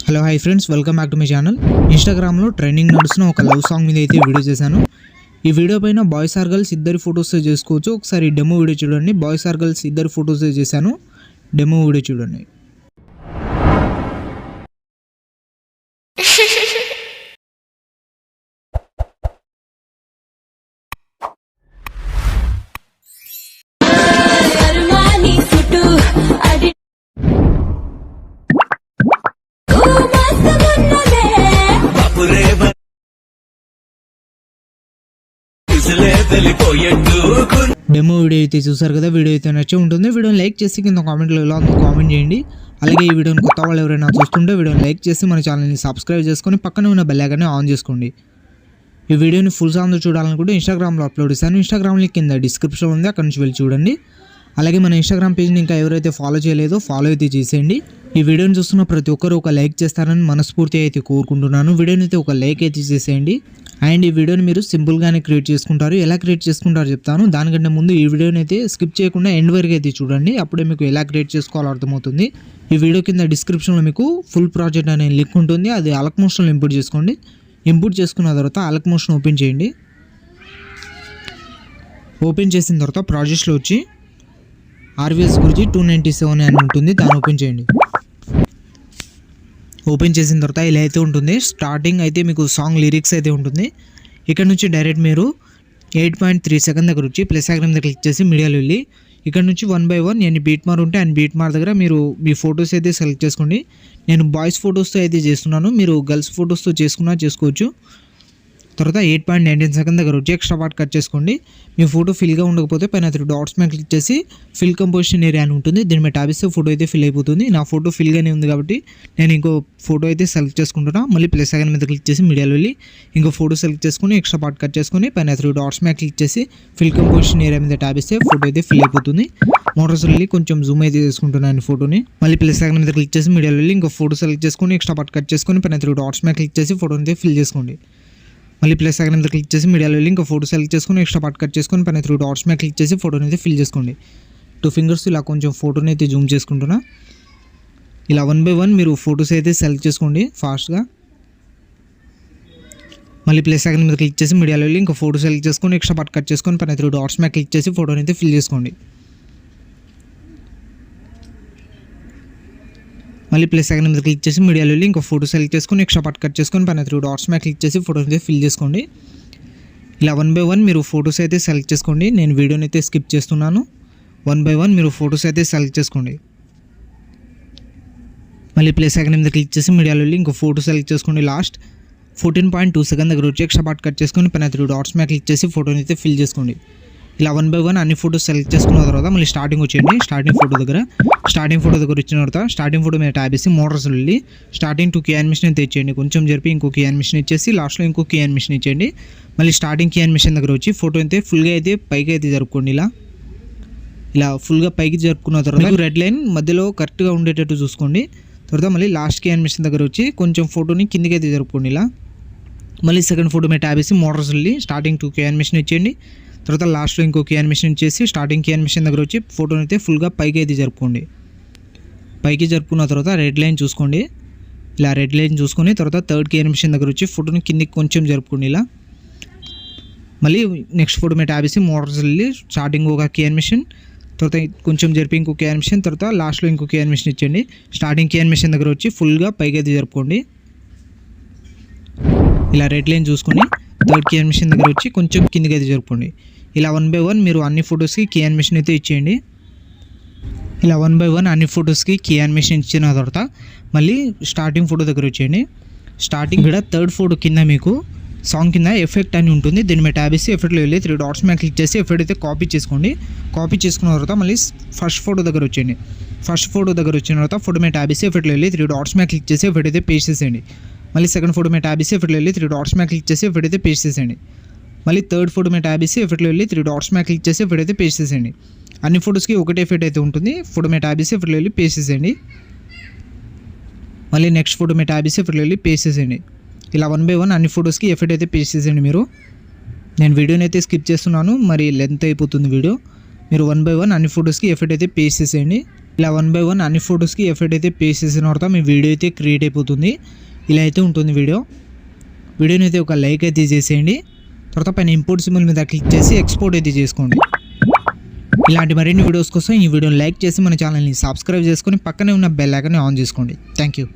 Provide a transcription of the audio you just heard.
Hello hi friends, welcome back to my channel. ఇన్స్టాగ్రామ్లో trending నడుస్తున్న ఒక లవ్ సాంగ్ మీద అయితే వీడియో చేశాను. ఈ వీడియో పైన బాయ్స్ ఆర్ గర్ల్స్ ఇద్దరు ఫొటోస్ చేసుకోవచ్చు. ఒకసారి డెమో వీడియో చూడండి. బాయ్స్ ఆర్ గర్ల్స్ ఇద్దరు ఫొటోస్ చేశాను, డెమో వీడియో చూడండి. డెమో వీడియో అయితే చూసారు కదా. వీడియో అయితే నచ్చి ఉంటుంది. వీడియోని లైక్ చేసి కింద కామెంట్లో ఎలా ఉందో కామెంట్ చేయండి. అలాగే ఈ వీడియోని కొత్త వాళ్ళు ఎవరైనా చూస్తుంటే వీడియోని లైక్ చేసి మన ఛానల్ని సబ్స్క్రైబ్ చేసుకొని పక్కన ఉన్న బెల్ ఐకాన్ని ఆన్ చేసుకోండి. ఈ వీడియోని ఫుల్ సాంగ్లో చూడాలనుకుంటే ఇన్స్టాగ్రామ్లో అప్లోడ్ చేశాను. ఇన్స్టాగ్రామ్ లింక్ కింద డిస్క్రిప్షన్ ఉంది, అక్కడ నుంచి వెళ్ళి చూడండి. అలాగే మన ఇన్స్టాగ్రామ్ పేజ్ని ఇంకా ఎవరైతే ఫాలో చేయలేదో ఫాలో అయితే చేసేయండి. ఈ వీడియోని చూస్తున్న ప్రతి ఒక్కరు ఒక లైక్ చేస్తారని మనస్ఫూర్తి అయితే కోరుకుంటున్నాను. వీడియోని అయితే ఒక లైక్ అయితే చేసేయండి. అండ్ ఈ వీడియోని మీరు సింపుల్గానే క్రియేట్ చేసుకుంటారు. ఎలా క్రియేట్ చేసుకుంటారో చెప్తాను. దానికంటే ముందు ఈ వీడియోని అయితే స్కిప్ చేయకుండా ఎండ్ వరకు అయితే చూడండి. అప్పుడే మీకు ఎలా క్రియేట్ చేసుకోవాలో అర్థమవుతుంది. ఈ వీడియో కింద డిస్క్రిప్షన్లో మీకు ఫుల్ ప్రాజెక్ట్ అనే లింక్ ఉంటుంది. అది అలక్ మోషన్లో ఇంపోర్ట్ చేసుకోండి. ఇంపోర్ట్ చేసుకున్న తర్వాత అలక్ మోషన్ ఓపెన్ చేయండి. ఓపెన్ చేసిన తర్వాత ప్రాజెక్ట్స్లో వచ్చి ఆర్వీఎస్ గురించి 297 అని ఉంటుంది, దాన్ని ఓపెన్ చేయండి. ఓపెన్ చేసిన తర్వాత ఇలా అయితే ఉంటుంది. స్టార్టింగ్ అయితే మీకు సాంగ్ లిరిక్స్ అయితే ఉంటుంది. ఇక్కడ నుంచి డైరెక్ట్ మీరు 8.3 సెకండ్ దగ్గర వచ్చి ప్లస్ ఐకాన్ దగ్గర క్లిక్ చేసి మీడియాలో వెళ్ళి ఇక్కడ నుంచి 1 by 1 నేను బీట్ మార్ ఉంటే అండ్ బీట్ మార్ దగ్గర మీరు మీ ఫొటోస్ అయితే సెలెక్ట్ చేసుకోండి. నేను బాయ్స్ ఫొటోస్తో అయితే చేస్తున్నాను, మీరు గర్ల్స్ ఫొటోస్తో చేసుకున్నా చేసుకోవచ్చు. తర్వాత 8.19 సెకండ్ దగ్గర వచ్చి ఎక్స్ట్రా పార్ట్ కట్ చేసుకోండి. మీ ఫోటో ఫిల్గా ఉండకపోతే పైన 3 డాట్స్ మీద క్లిక్ చేసి ఫిల్ కంపోజిషన్ ఏరియా అని ఉంటుంది, దీని మీద ట్యాబ్ ఇస్తే ఫోటో అయితే ఫిల్ అయిపోతుంది. నా ఫోటో ఫిల్గానే ఉంది కాబట్టి నేను ఇంకో ఫోటో అయితే సెలెక్ట్ చేసుకుంటున్నా. మళ్ళీ ప్లస్ ఐకాన్ మీద క్లిక్ చేసి మీడియాలో వెళ్ళి ఇంకో ఫోటో సెలెక్ట్ చేసుకుని ఎక్స్ట్రా పార్ట్ కట్ చేసుకుని పైన 3 డాట్స్ మీద క్లిక్ చేసి ఫిల్ కంపోజిషన్ ఏరియా మీద ట్యాబ్ ఇస్తే ఫోటో అయితే ఫిల్ అయిపోతుంది. మోటార్స్ వెళ్ళి కొంచెం జూమ్ అయితే చేసుకుంటున్నాను ఫోటోని. మళ్ళీ ప్లస్ ఐకాన్ మీద క్లిక్ చేసి మీడియాలో వెళ్ళి ఇంకో ఫోటో సెలెక్ట్ చేసుకుని ఎక్స్ట్రా పార్ట్ కట్ చేసుకుని పైన 3 డాట్స్ మీద క్లిక్ చేసి ఫోటోని అయితే ఫిల్ చేసుకోండి. మళ్ళీ ప్లస్ ఐకాన్ మీద క్లిక్ చేసి మీడియాలో వెళ్ళి ఇంకో ఫోటో సెలెక్ట్ చేసుకుని ఎక్స్ట్రా పార్ట్ కట్ చేసుకొని పైన 3 డాట్స్ మీద క్లిక్ చేసి ఫోటోని అయితే ఫిల్ చేసుకోండి. 2 ఫింగర్స్ ఇలా కొంచెం ఫోటోని అయితే జూమ్ చేసుకుంటున్నా. ఇలా 1 by 1 మీరు ఫొటోస్ అయితే సెలెక్ట్ చేసుకోండి ఫాస్ట్గా. మళ్ళీ ప్లస్ ఐకాన్ మీద క్లిక్ చేసి మీడియాలో వెళ్ళి ఇంకో ఫోటో సెలెక్ట్ చేసుకొని ఎక్స్ట్రా పార్ట్ కట్ చేసుకొని పైన 3 డాట్స్ మీద క్లిక్ చేసి ఫోటోని అయితే ఫిల్ చేసుకోండి. మళ్ళీ ప్లస్ ఐకాన్ మీద క్లిక్ చేసి మీడియాలో వెళ్ళి ఇంకో ఫోటో సెలెక్ట్ చేసుకొని ఎక్స్ట్రా పార్ట్ కట్ చేసుకొని పైన 3 డాట్స్ మీద క్లిక్ చేసి ఫోటో అయితే ఫిల్ చేసుకోండి. ఇలా 1 by 1 మీరు ఫొటోస్ అయితే సెలెక్ట్ చేసుకోండి. నేను వీడియోని అయితే స్కిప్ చేస్తున్నాను. 1 by 1 మీరు ఫొటోస్ అయితే సెలెక్ట్ చేసుకోండి. మళ్ళీ ప్లస్ ఐకాన్ మీద క్లిక్ చేసి మీడియాలో వెళ్ళి ఇంకో ఫోటో సెలెక్ట్ చేసుకోండి. లాస్ట్ 14.2 సెకండ్ దగ్గర వచ్చి ఎక్స్ట్రా పార్ట్ కట్ చేసుకొని పైన 3 డాట్స్ మీద క్లిక్ చేసి ఫోటోని అయితే ఫిల్ చేసుకోండి. ఇలా 1 by 1 అన్ని ఫోటోస్ సెలెక్ట్ చేసుకున్న తర్వాత మళ్ళీ స్టార్టింగ్ వచ్చేయండి. స్టార్టింగ్ ఫోటో దగ్గర వచ్చిన తర్వాత స్టార్టింగ్ ఫోటో మీద ట్యాబ్ వేసి మోటార్స్ వెళ్ళి స్టార్టింగ్ 2 కీ యానిమేషన్ అయితే ఇచ్చేయండి. కొంచెం జరిపి ఇంకో కీ యానిమేషన్ ఇచ్చేసి లాస్ట్లో ఇంకో కీ యానిమేషన్ ఇచ్చేయండి. మళ్ళీ స్టార్టింగ్ కీ యానిమేషన్ దగ్గర వచ్చి ఫోటో అయితే ఫుల్గా అయితే పైకి అయితే జరుపుకోండి. ఇలా ఫుల్గా పైకి జరుపుకున్న తర్వాత రెడ్ లైన్ మధ్యలో కరెక్ట్గా ఉండేటట్టు చూసుకోండి. తర్వాత మళ్ళీ లాస్ట్ కీ యానిమేషన్ దగ్గర వచ్చి కొంచెం ఫోటోని కిందికి అయితే జరుపుకోండి. ఇలా మళ్ళీ సెకండ్ ఫోటో మీద ట్యాబ్ వేసి మోటార్స్ వెళ్ళి స్టార్టింగ్ 2 కీ యానిమేషన్ ఇచ్చేయండి. తర్వాత లాస్ట్లో ఇంకో కీ యానిమేషన్ ఇచ్చేసి స్టార్టింగ్ కీ యానిమేషన్ దగ్గర వచ్చి ఫోటోని అయితే ఫుల్గా పైకి అయితే జరుపుకోండి. పైకి జరుపుకున్న తర్వాత రెడ్ లైన్ చూసుకోండి. ఇలా రెడ్ లైన్ చూసుకొని తర్వాత థర్డ్ కీ యానిమేషన్ దగ్గర వచ్చి ఫోటోని కిందికి కొంచెం జరుపుకోండి. ఇలా మళ్ళీ నెక్స్ట్ ఫోటో మీద ట్యాబ్ వేసి మోటార్స్ వెళ్ళి స్టార్టింగ్ ఒక కీ యానిమేషన్, తర్వాత కొంచెం జరిపి ఇంకో కీ యానిమేషన్, తర్వాత లాస్ట్లో ఇంకో కీ యానిమేషన్ ఇచ్చేయండి. స్టార్టింగ్ కీ యానిమేషన్ దగ్గర వచ్చి ఫుల్గా పైకి అయితే జరుపుకోండి. ఇలా రెడ్ లైన్ చూసుకొని థర్డ్ కీ యానిమేషన్ దగ్గర వచ్చి కొంచెం కిందికి అయితే జరుపుకోండి. ఇలా 1 by 1 మీరు అన్ని ఫొటోస్కి కీ యానిమేషన్ అయితే ఇచ్చేయండి. ఇలా 1 by 1 అన్ని ఫొటోస్కి కీ యానిమేషన్ ఇచ్చిన తర్వాత మళ్ళీ స్టార్టింగ్ ఫోటో దగ్గర వచ్చేయండి. స్టార్టింగ్ ఇక్కడ థర్డ్ ఫోటో కింద మీకు సాంగ్ కింద ఎఫెక్ట్ అని ఉంటుంది, దీని మీద ట్యాబ్ వేసి ఎఫెక్ట్లో వెళ్ళి 3 డాట్స్ మీద క్లిక్ చేసి ఎఫెక్ట్ అయితే కాపీ చేసుకోండి. కాపీ చేసుకున్న తర్వాత మళ్ళీ ఫస్ట్ ఫోటో దగ్గర వచ్చేయండి. ఫస్ట్ ఫోటో దగ్గర వచ్చిన తర్వాత ఫోటో మీద ట్యాబ్ వేసి ఎఫెక్ట్లో వెళ్ళి 3 డాట్స్ మీద క్లిక్ చేసి ఎఫెక్ట్ అయితే పేస్ట్ చేసేయండి. మళ్ళీ సెకండ్ ఫోటో మీద ట్యాబ్ వేసి ఎఫెక్ట్లో వెళ్ళి 3 డాట్స్ మీద క్లిక్ చేసి ఎఫెక్ట్ అయితే పేస్ట్ చేసేయండి. మళ్ళీ థర్డ్ ఫోటో మీద ట్యాబ్ వేసి ఎఫెక్ట్లో వెళ్ళి 3 డాట్స్ మీద క్లిక్ చేసి ఎఫెక్ట్ అయితే పేస్ట్ చేసేయండి. అన్ని ఫొటోస్కి ఒకటే ఎఫెక్ట్ అయితే ఉంటుంది. ఫోటో మీద ట్యాబ్ వేసి ఎఫెక్ట్లో వెళ్ళి పేస్ట్ చేసేయండి. మళ్ళీ నెక్స్ట్ ఫోటో మీద ట్యాబ్ వేసి ఎఫెక్ట్లో వెళ్ళి పేస్ట్ చేసేయండి. ఇలా 1 by 1 అన్ని ఫొటోస్కి ఎఫెక్ట్ అయితే పేస్ట్ చేసేయండి. నేను వీడియోని అయితే స్కిప్ చేస్తున్నాను, మరి లెంత్ అయిపోతుంది వీడియో. మీరు 1 by 1 అన్ని ఫొటోస్కి ఎఫెక్ట్ అయితే పేస్ట్ చేసేయండి. ఇలా 1 బై 1 అన్ని ఫొటోస్కి ఎఫెక్ట్ అయితే పేస్ట్ చేసిన తర్వాత మీ వీడియో అయితే క్రియేట్ అయిపోతుంది. ఇలా అయితే ఉంటుంది వీడియోని అయితే ఒక లైక్ అయితే చేసేయండి. తర్వాత పైన ఇంపోర్ట్ సింబల్ మీద క్లిక్ చేసి ఎక్స్పోర్ట్ అయితే చేసుకోండి. ఇలాంటి మరిన్ని వీడియోస్ కోసం ఈ వీడియోని లైక్ చేసి మన ఛానల్ని సబ్స్క్రైబ్ చేసుకొని పక్కనే ఉన్న బెల్ ఐకాన్ని ఆన్ చేసుకోండి. Thank you.